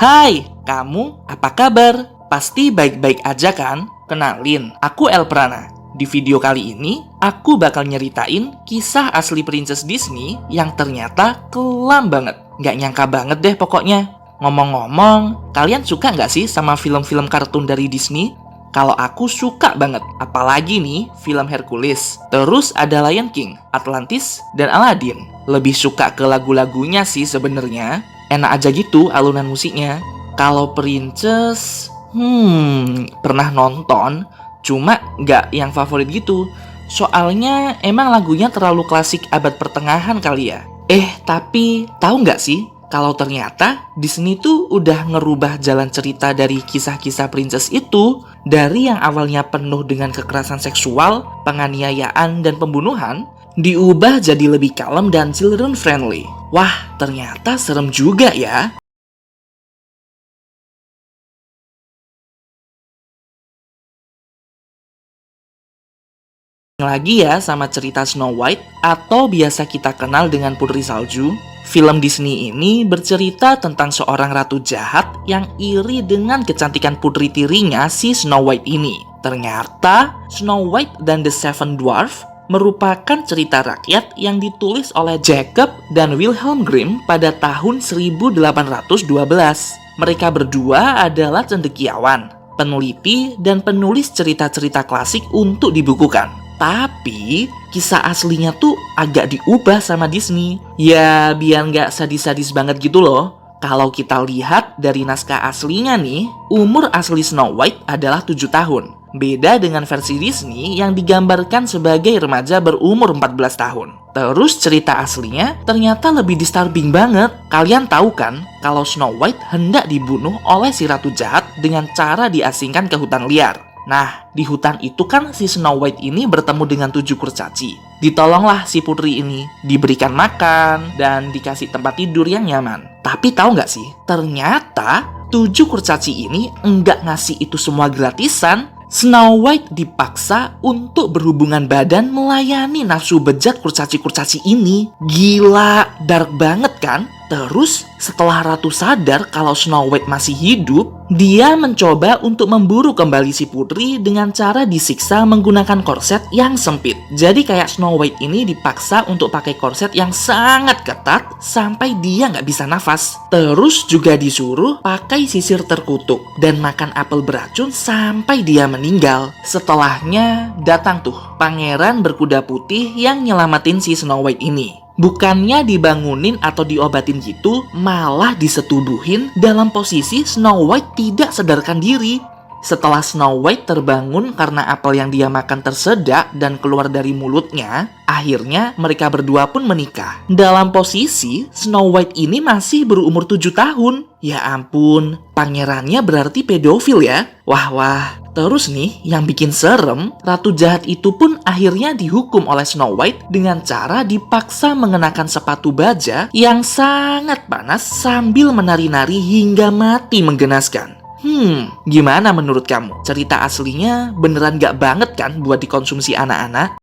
Hai, kamu apa kabar? Pasti baik-baik aja kan? Kenalin, aku El Prana. Di video kali ini, aku bakal nyeritain kisah asli Princess Disney yang ternyata kelam banget. Nggak nyangka banget deh pokoknya. Ngomong-ngomong, kalian suka nggak sih sama film-film kartun dari Disney? Kalau aku suka banget, apalagi nih film Hercules. Terus ada Lion King, Atlantis, dan Aladdin. Lebih suka ke lagu-lagunya sih sebenarnya. Enak aja gitu alunan musiknya. Kalau Princess, pernah nonton, cuma nggak yang favorit gitu. Soalnya emang lagunya terlalu klasik abad pertengahan kali ya. Tapi tahu nggak sih? Kalau ternyata Disney tuh udah ngerubah jalan cerita dari kisah-kisah princess itu dari yang awalnya penuh dengan kekerasan seksual, penganiayaan, dan pembunuhan, diubah jadi lebih kalem dan children friendly. Wah, ternyata serem juga ya. Lagi ya sama cerita Snow White atau biasa kita kenal dengan Putri Salju. Film Disney ini bercerita tentang seorang ratu jahat yang iri dengan kecantikan putri tirinya si Snow White ini. Ternyata Snow White dan the Seven Dwarf merupakan cerita rakyat yang ditulis oleh Jacob dan Wilhelm Grimm pada tahun 1812. Mereka berdua adalah cendekiawan, peneliti, dan penulis cerita-cerita klasik untuk dibukukan. Tapi, kisah aslinya tuh agak diubah sama Disney. Ya, biar nggak sadis-sadis banget gitu loh. Kalau kita lihat dari naskah aslinya nih, umur asli Snow White adalah 7 tahun. Beda dengan versi Disney yang digambarkan sebagai remaja berumur 14 tahun. Terus cerita aslinya ternyata lebih disturbing banget. Kalian tahu kan kalau Snow White hendak dibunuh oleh si ratu jahat dengan cara diasingkan ke hutan liar. Nah, di hutan itu kan si Snow White ini bertemu dengan 7 kurcaci. Ditolonglah si putri ini, diberikan makan, dan dikasih tempat tidur yang nyaman. Tapi tahu nggak sih, ternyata 7 kurcaci ini enggak ngasih itu semua gratisan. Snow White dipaksa untuk berhubungan badan melayani nafsu bejat kurcaci-kurcaci ini. Gila, dark banget kan? Terus, setelah ratu sadar kalau Snow White masih hidup, dia mencoba untuk memburu kembali si putri dengan cara disiksa menggunakan korset yang sempit. Jadi kayak Snow White ini dipaksa untuk pakai korset yang sangat ketat sampai dia nggak bisa nafas. Terus juga disuruh pakai sisir terkutuk dan makan apel beracun sampai dia meninggal. Setelahnya datang tuh pangeran berkuda putih yang nyelamatin si Snow White ini. Bukannya dibangunin atau diobatin gitu, malah disetubuhin dalam posisi Snow White tidak sadarkan diri. Setelah Snow White terbangun karena apel yang dia makan tersedak dan keluar dari mulutnya, akhirnya mereka berdua pun menikah. Dalam posisi Snow White ini masih berumur 7 tahun. Ya ampun, pangerannya berarti pedofil ya? Wah. Terus nih, yang bikin serem, ratu jahat itu pun akhirnya dihukum oleh Snow White dengan cara dipaksa mengenakan sepatu baja yang sangat panas sambil menari-nari hingga mati menggenaskan. Gimana menurut kamu? Cerita aslinya beneran gak banget kan buat dikonsumsi anak-anak?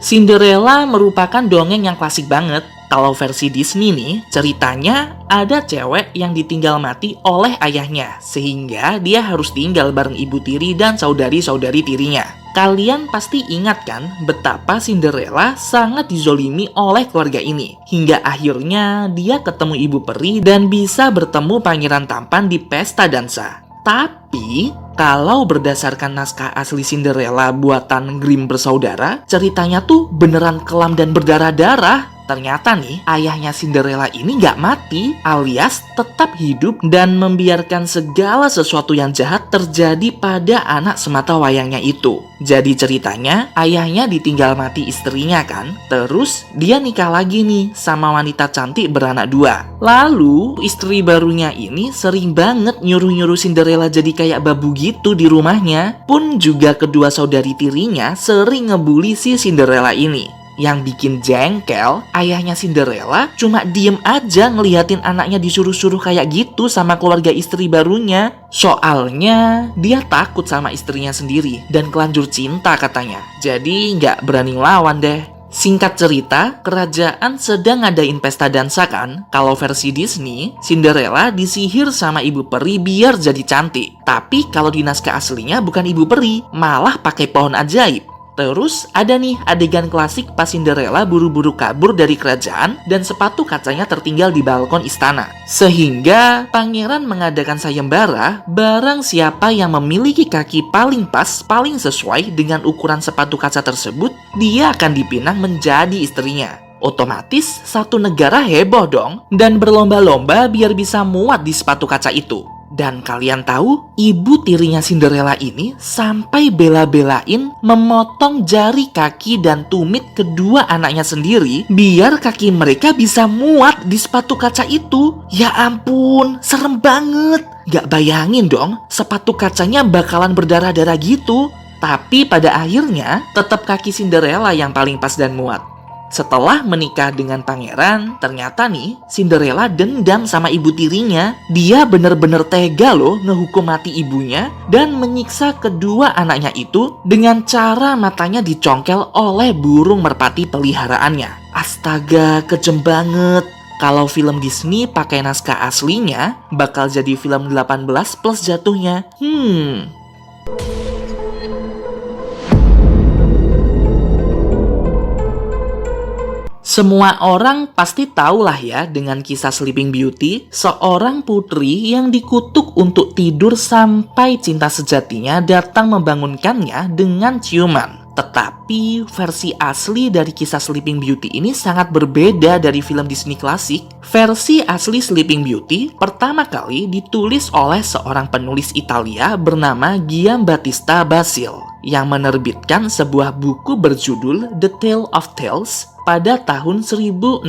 Cinderella merupakan dongeng yang klasik banget. Kalau versi Disney nih, ceritanya ada cewek yang ditinggal mati oleh ayahnya, sehingga dia harus tinggal bareng ibu tiri dan saudari-saudari tirinya. Kalian pasti ingat kan betapa Cinderella sangat dizolimi oleh keluarga ini, hingga akhirnya dia ketemu ibu peri dan bisa bertemu pangeran tampan di pesta dansa. Tapi, kalau berdasarkan naskah asli Cinderella buatan Grimm bersaudara, ceritanya tuh beneran kelam dan berdarah-darah. Ternyata nih, ayahnya Cinderella ini nggak mati, alias tetap hidup dan membiarkan segala sesuatu yang jahat terjadi pada anak semata wayangnya itu. Jadi ceritanya, ayahnya ditinggal mati istrinya kan, terus dia nikah lagi nih sama wanita cantik beranak 2. Lalu, istri barunya ini sering banget nyuruh-nyuruh Cinderella jadi kayak babu gitu di rumahnya. Pun juga kedua saudari tirinya sering ngebully si Cinderella ini. Yang bikin jengkel, ayahnya Cinderella cuma diem aja ngeliatin anaknya disuruh-suruh kayak gitu sama keluarga istri barunya. Soalnya dia takut sama istrinya sendiri dan kelanjur cinta katanya. Jadi nggak berani ngelawan deh. Singkat cerita, kerajaan sedang ngadain pesta dansa kan? Kalau versi Disney, Cinderella disihir sama ibu peri biar jadi cantik. Tapi kalau di naskah aslinya bukan ibu peri, malah pakai pohon ajaib. Terus ada nih adegan klasik pas Cinderella buru-buru kabur dari kerajaan dan sepatu kacanya tertinggal di balkon istana. Sehingga pangeran mengadakan sayembara, barang siapa yang memiliki kaki paling pas, paling sesuai dengan ukuran sepatu kaca tersebut, dia akan dipinang menjadi istrinya. Otomatis satu negara heboh dong dan berlomba-lomba biar bisa muat di sepatu kaca itu. Dan kalian tahu, ibu tirinya Cinderella ini sampai bela-belain memotong jari kaki dan tumit kedua anaknya sendiri biar kaki mereka bisa muat di sepatu kaca itu. Ya ampun, serem banget. Gak bayangin dong, sepatu kacanya bakalan berdarah-darah gitu. Tapi pada akhirnya, tetap kaki Cinderella yang paling pas dan muat. Setelah menikah dengan pangeran, ternyata nih Cinderella dendam sama ibu tirinya. Dia bener-bener tega loh ngehukum mati ibunya dan menyiksa kedua anaknya itu dengan cara matanya dicongkel oleh burung merpati peliharaannya. Astaga, kejem banget. Kalau film Disney pakai naskah aslinya, bakal jadi film 18 plus jatuhnya. Semua orang pasti tahulah ya dengan kisah Sleeping Beauty, seorang putri yang dikutuk untuk tidur sampai cinta sejatinya datang membangunkannya dengan ciuman. Tetapi versi asli dari kisah Sleeping Beauty ini sangat berbeda dari film Disney klasik. Versi asli Sleeping Beauty pertama kali ditulis oleh seorang penulis Italia bernama Giambattista Basile yang menerbitkan sebuah buku berjudul The Tale of Tales pada tahun 1634.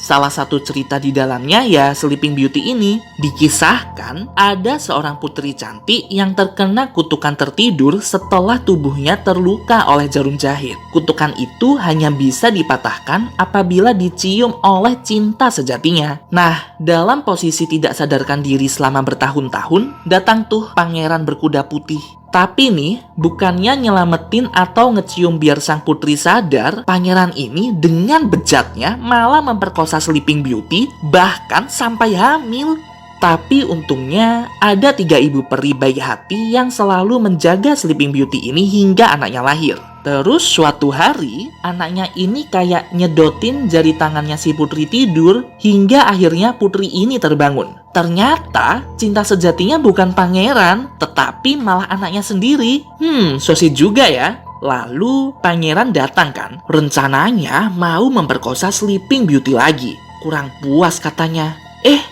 Salah satu cerita di dalamnya ya Sleeping Beauty ini. Dikisahkan ada seorang putri cantik yang terkena kutukan tertidur setelah tubuhnya terluka oleh jarum jahit. Kutukan itu hanya bisa dipatahkan apabila dicium oleh cinta sejatinya. Nah, dalam posisi tidak sadarkan diri selama bertahun-tahun, datang tuh pangeran berkuda putih. Tapi nih, bukannya nyelamatin atau ngecium biar sang putri sadar, pangeran ini dengan bejatnya malah memperkosa Sleeping Beauty, bahkan sampai hamil. Tapi untungnya ada 3 ibu peri baik hati yang selalu menjaga Sleeping Beauty ini hingga anaknya lahir. Terus suatu hari, anaknya ini kayak nyedotin jari tangannya si putri tidur hingga akhirnya putri ini terbangun. Ternyata cinta sejatinya bukan pangeran, tetapi malah anaknya sendiri. So sweet juga ya. Lalu pangeran datang kan, rencananya mau memperkosa Sleeping Beauty lagi. Kurang puas katanya.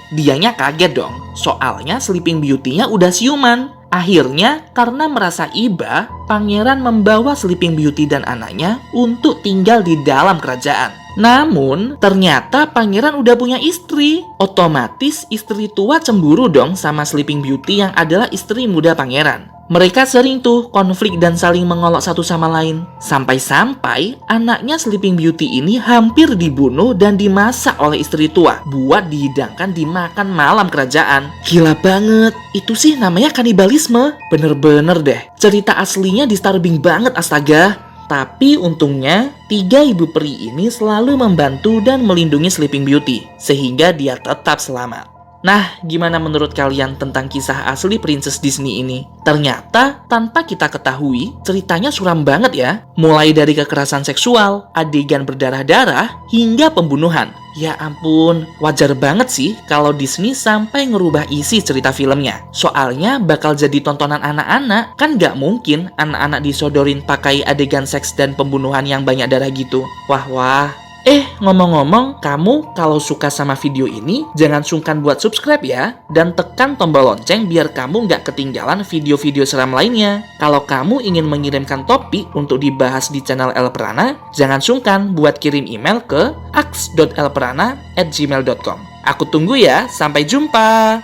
Dianya kaget dong, soalnya Sleeping Beauty-nya udah siuman. Akhirnya, karena merasa iba, pangeran membawa Sleeping Beauty dan anaknya untuk tinggal di dalam kerajaan. Namun, ternyata pangeran udah punya istri. Otomatis istri tua cemburu dong sama Sleeping Beauty yang adalah istri muda pangeran. Mereka sering tuh konflik dan saling mengolok satu sama lain. Sampai-sampai anaknya Sleeping Beauty ini hampir dibunuh dan dimasak oleh istri tua buat dihidangkan di makan malam kerajaan. Gila banget, itu sih namanya kanibalisme. Bener-bener deh, cerita aslinya disturbing banget astaga. Tapi untungnya, 3 ibu peri ini selalu membantu dan melindungi Sleeping Beauty, sehingga dia tetap selamat. Nah, gimana menurut kalian tentang kisah asli Princess Disney ini? Ternyata, tanpa kita ketahui, ceritanya suram banget ya. Mulai dari kekerasan seksual, adegan berdarah-darah, hingga pembunuhan. Ya ampun, wajar banget sih kalau Disney sampai ngerubah isi cerita filmnya. Soalnya bakal jadi tontonan anak-anak, kan gak mungkin anak-anak disodorin pakai adegan seks dan pembunuhan yang banyak darah gitu. Wah. Ngomong-ngomong, kamu kalau suka sama video ini, jangan sungkan buat subscribe ya. Dan tekan tombol lonceng biar kamu nggak ketinggalan video-video seram lainnya. Kalau kamu ingin mengirimkan topik untuk dibahas di channel Elprana, jangan sungkan buat kirim email ke aks.elprana@gmail.com. Aku tunggu ya, sampai jumpa!